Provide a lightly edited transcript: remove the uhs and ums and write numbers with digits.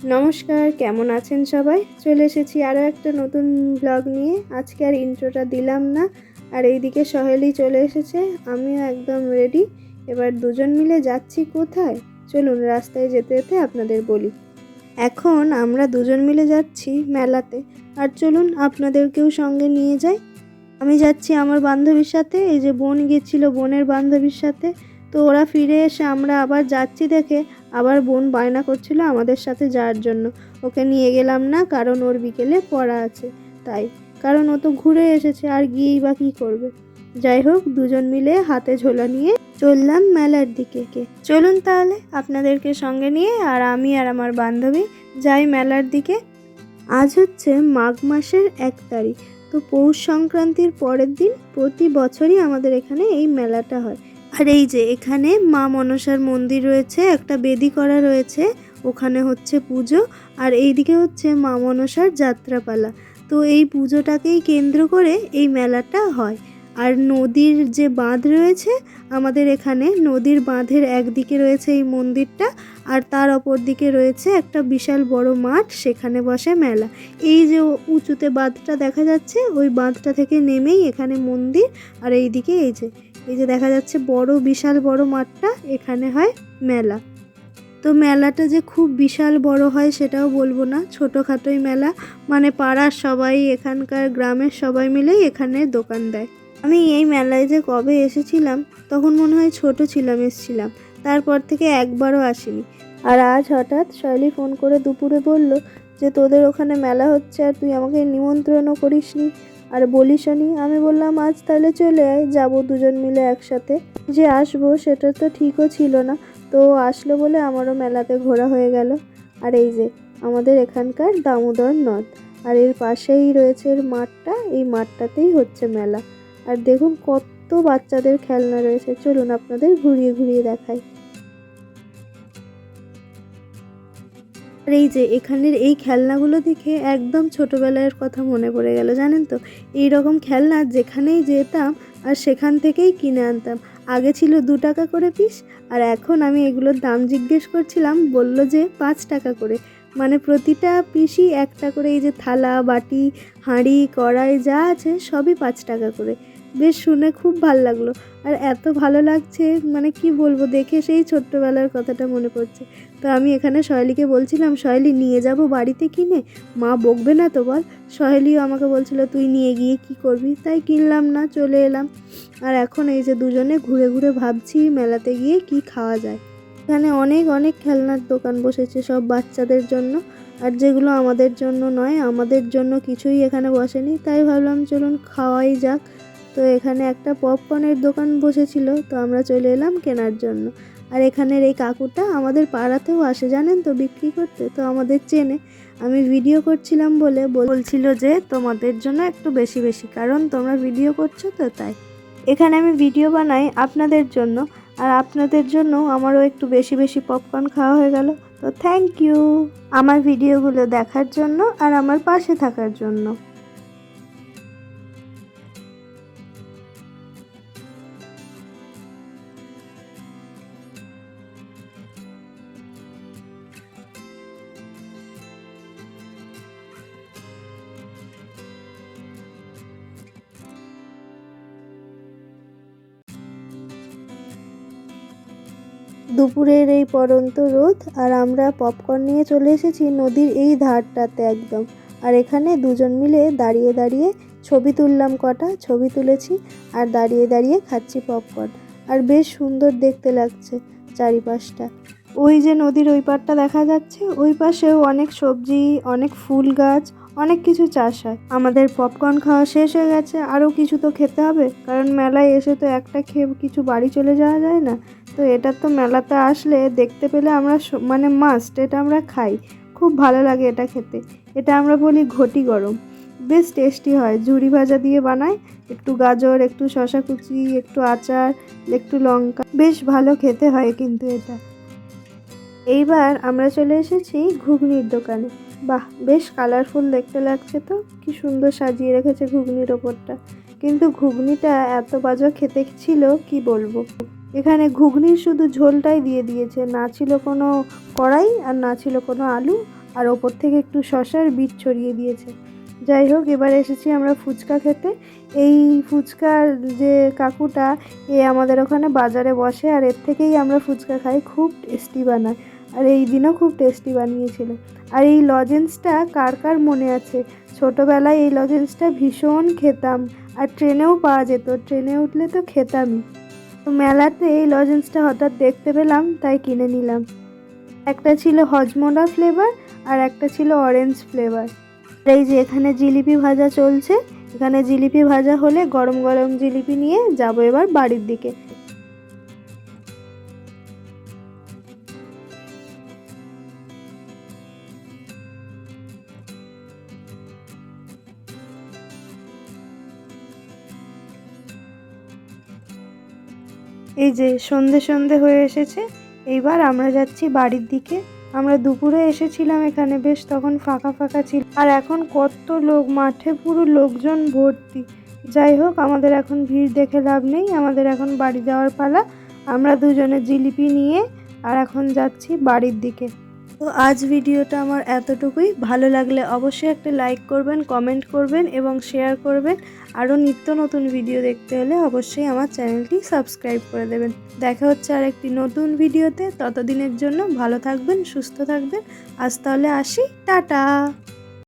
নমস্কার, কেমন আছেন সবাই? চলে এসেছি আরও একটা নতুন ব্লগ নিয়ে। আজকে আর ইন্ট্রোটা দিলাম না। আর এইদিকে সহেলি চলে এসেছে, আমিও একদম রেডি। এবার দুজন মিলে যাচ্ছি কোথায়? চলুন রাস্তায় যেতে যেতে আপনাদের বলি। এখন আমরা দুজন মিলে যাচ্ছি মেলাতে। আর চলুন আপনাদেরকেও সঙ্গে নিয়ে যাই। আমি যাচ্ছি আমার বান্ধবীর সাথে, এই যে বোন গেছিল বোনের বান্ধবীর সাথে। তো ওরা ফিরে এসে আমরা আবার যাচ্ছি দেখে আবার বোন বায়না করছিল আমাদের সাথে যাওয়ার জন্য। ওকে নিয়ে গেলাম না, কারণ ওর বিকেলে পড়া আছে তাই। কারণ ও তো ঘুরে এসেছে, আর গিয়েই বা কী করবে। যাই হোক, দুজন মিলে হাতে ঝোলা নিয়ে চললাম মেলার দিকে। চলুন তাহলে আপনাদেরকে সঙ্গে নিয়ে আর আমি আর আমার বান্ধবী যাই মেলার দিকে। আজ হচ্ছে মাঘ মাসের 1 তারিখ। তো পৌষ সংক্রান্তির পরের দিন প্রতি বছরই আমাদের এখানে এই মেলাটা হয়। আর এই যে এখানে মা মনসার মন্দির রয়েছে, একটা বেদি করা রয়েছে, ওখানে হচ্ছে পুজো। আর এইদিকে হচ্ছে মা মনসার যাত্রাপালা। তো এই পুজোটাকেই কেন্দ্র করে এই মেলাটা হয়। আর নদীর যে বাঁধ রয়েছে আমাদের এখানে, নদীর বাঁধের একদিকে রয়েছে এই মন্দিরটা, আর তার অপর দিকে রয়েছে একটা বিশাল বড় মাঠ, সেখানে বসে মেলা। এই যে উঁচুতে বাঁধটা দেখা যাচ্ছে, ওই বাঁধটা থেকে নেমেই এখানে মন্দির। আর এইদিকে এই যে দেখা যাচ্ছে বড় বিশাল বড় মাঠটা, এখানে হয় মেলা। তো মেলাটা যে খুব বিশাল বড় হয় সেটাও বলবো না, ছোটোখাটোই মেলা। মানে পাড়ার সবাই, এখানকার গ্রামের সবাই মিলেই এখানে দোকান দেয়। আমি এই মেলায় যে কবে এসেছিলাম তখন মনে হয় ছোট ছিলাম, এসেছিলাম। তারপর থেকে একবারও আসিনি। আর আজ হঠাৎ শৈলী ফোন করে দুপুরে বলল যে তোদের ওখানে মেলা হচ্ছে আর তুই আমাকে নিমন্ত্রণও করিসনি আর বলিসনি। আমি বললাম আজ তাহলে চলে আয়, যাবো দুজন মিলে একসাথে। যে আসবো সেটা তো ঠিকও ছিল না, তো আসলো বলে আমারও মেলাতে ঘোরা হয়ে গেল। আর এই যে আমাদের এখানকার দামোদর নদ, আর এর পাশেই রয়েছে এর মাঠটা, এই মাঠটাতেই হচ্ছে মেলা। আর দেখুন কত বাচ্চাদের খেলনা রয়েছে, চলুন আপনাদের ঘুরিয়ে ঘুরিয়ে দেখাই। আর এই যে এখানের এই খেলনাগুলো দেখে একদম ছোটোবেলার কথা মনে পড়ে গেল, জানেন তো। এই রকম খেলনা যেখানেই যেতাম আর সেখান থেকেই কিনে আনতাম। আগে ছিল 2 টাকা করে পিস, আর এখন আমি এগুলোর দাম জিজ্ঞেস করছিলাম, বলল যে 5 টাকা করে। মানে প্রতিটা পিসই একটা করে। এই যে থালা বাটি হাঁড়ি কড়াই যা আছে সবই 5 টাকা করে। বেশ শুনে খুব ভাল লাগলো। আর এত ভালো লাগছে, মানে কি বলবো, দেখে সেই ছোট্টবেলার কথাটা মনে পড়ছে। তো আমি এখানে সহেলিকে বলছিলাম, সহেলি নিয়ে যাব বাড়িতে কিনে, মা বকবে না তো বল। সহেলিও আমাকে বলছিল তুই নিয়ে গিয়ে কি করবি, তাই কিনলাম না, চলে এলাম। আর এখন এই যে দুজনে ঘুরে ঘুরে ভাবছি মেলাতে গিয়ে কি খাওয়া যায়। এখানে অনেক অনেক খেলনার দোকান বসেছে সব বাচ্চাদের জন্য, আর যেগুলো আমাদের জন্য নয়, আমাদের জন্য কিছুই এখানে বসেনি। তাই ভাবলাম চলুন খাওয়াই যাক। তো এখানে একটা পপকর্নের দোকান বসেছিল, তো আমরা চলে এলাম কেনার জন্য। আর এখানের এই কাকুটা আমাদের পাড়াতেও আসে, জানেন তো, বিক্রি করতে। তো আমাদের চেনে। আমি ভিডিও করছিলাম বলে বলছিল যে তোমাদের জন্য একটু বেশি বেশি, কারণ তোমরা ভিডিও করছো তো তাই। এখানে আমি ভিডিও বানাই আপনাদের জন্য, আর আপনাদের জন্য আমারও একটু বেশি বেশি পপকর্ন খাওয়া হয়ে গেল। তো থ্যাংক ইউ আমার ভিডিওগুলো দেখার জন্য আর আমার পাশে থাকার জন্য। দুপুরের এই পড়ন্ত রোদ, আর আমরা পপকর্ন নিয়ে চলে এসেছি নদীর এই ধারটাতে একদম। আর এখানে দুজন মিলে দাঁড়িয়ে দাঁড়িয়ে ছবি তুললাম, কটা ছবি তুলেছি। আর দাঁড়িয়ে দাঁড়িয়ে খাচ্ছি পপকর্ন। আর বেশ সুন্দর দেখতে লাগছে চারিপাশটা। ওই যে নদীর ওই পাড়টা দেখা যাচ্ছে, ওই পাশেও অনেক সবজি, অনেক ফুল গাছ, অনেক কিছু চাষ হয়। আমাদের পপকর্ন খাওয়া শেষ হয়ে গেছে, আরও কিছু তো খেতে হবে, কারণ মেলায় এসে তো একটা খেয়ে কিছু বাড়ি চলে যাওয়া যায় না। তো এটা তো মেলাতে আসলে দেখতে পেলে আমরা মানে মাস্ট, এটা আমরা খাই। খুব ভালো লাগে এটা খেতে। এটা আমরা বলি ঘটি গরম। বেশ টেস্টি হয়, ঝুরি ভাজা দিয়ে বানায়, একটু গাজর, একটু শসা কুচি, একটু আচার, একটু লঙ্কা, বেশ ভালো খেতে হয় কিন্তু এটা। এইবার আমরা চলে এসেছি ঘুগনির দোকানে। বাহ, বেশ কালারফুল দেখতে লাগছে তো, কি সুন্দর সাজিয়ে রেখেছে ঘুগনির ওপরটা। কিন্তু ঘুগনিটা এত বাজে খেতে ছিল কি বলবো। এখানে ঘুগনির শুধু ঝোলটাই দিয়ে দিয়েছে, না ছিল কোনো কড়াই আর না ছিল কোনো আলু, আর ওপর থেকে একটু শসার বীজ ছড়িয়ে দিয়েছে। যাই হোক, এবার এসেছি আমরা ফুচকা খেতে। এই ফুচকার যে কাকুটা, আমাদের ওখানে বাজারে বসে, আর এর থেকেই আমরা ফুচকা খাই। খুব টেস্টি বানায়, আর এই দিনও খুব টেস্টি বানিয়েছিল। আর এই লজেন্সটা কার কার মনে আছে? ছোটোবেলায় এই লজেন্সটা ভীষণ খেতাম, আর ট্রেনেও পাওয়া যেত, ট্রেনে উঠলে তো খেতামই। তো মেলাতে এই লজেন্সটা হঠাৎ দেখতে পেলাম, তাই কিনে নিলাম। একটা ছিল হজমোলা ফ্লেভার আর একটা ছিল অরেঞ্জ ফ্লেভার। এই যে এখানে জিলিপি ভাজা চলছে, এখানে জিলিপি ভাজা হলে গরম গরম জিলিপি নিয়ে যাব এবার বাড়ির দিকে। এই যে সন্ধে সন্ধে হয়ে এসেছে, এইবার আমরা যাচ্ছি বাড়ির দিকে। আমরা দুপুরে এসেছিলাম এখানে, বেশ তখন ফাঁকা ফাঁকা ছিল, আর এখন কত লোক, মাঠে পুরো লোকজন ভর্তি। যাই হোক, আমাদের এখন ভিড় দেখে লাভ নেই, আমাদের এখন বাড়ি যাওয়ার পালা। আমরা দুজনে জিলিপি নিয়ে আর এখন যাচ্ছি বাড়ির দিকে। তো আজ ভিডিওটা আমার এতটুকুই। ভালো লাগলে অবশ্যই একটা লাইক করবেন, কমেন্ট করবেন এবং শেয়ার করবেন। আরও নিত্য নতুন ভিডিও দেখতে হলে অবশ্যই আমার চ্যানেলটি সাবস্ক্রাইব করে দেবেন। দেখা হচ্ছে আর একটি নতুন ভিডিওতে। ততদিনের জন্য ভালো থাকবেন, সুস্থ থাকবেন। আজ তাহলে আসি, টাটা।